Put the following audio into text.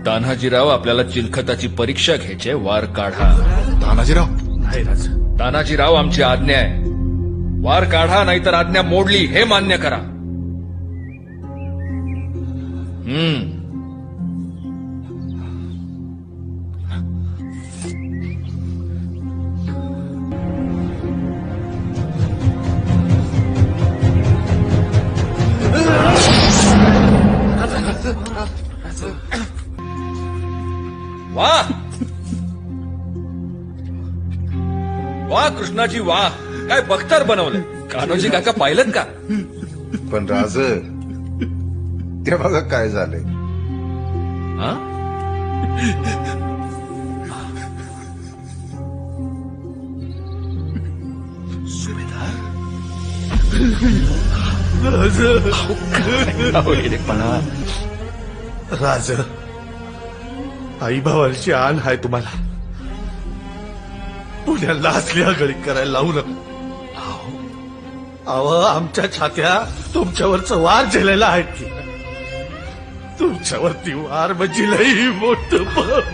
तान्हाजीराव आपल्याला चिलखताची परीक्षा घ्यायची, वार काढा. तानाजीराव नाही राज, तान्हाजीराव आमची आज्ञा आहे, वार काढा नाहीतर आज्ञा मोडली हे मान्य करा. वाह वाह कृष्णाजी वाह, काय बख्तर बनवलंय. कान्होजी काका पाहिलं का? पण राज ते बघा काय झालंय. हा? राज, आई भावाची आण आहे तुम्हाला. पुण्याला असल्या गळी करायला लावू नका. अहो, आमच्या छात्या तुमच्यावरचं वार झेलेला आहेत की. तुमच्यावरती वार म्हणजे लई मोठं पाप.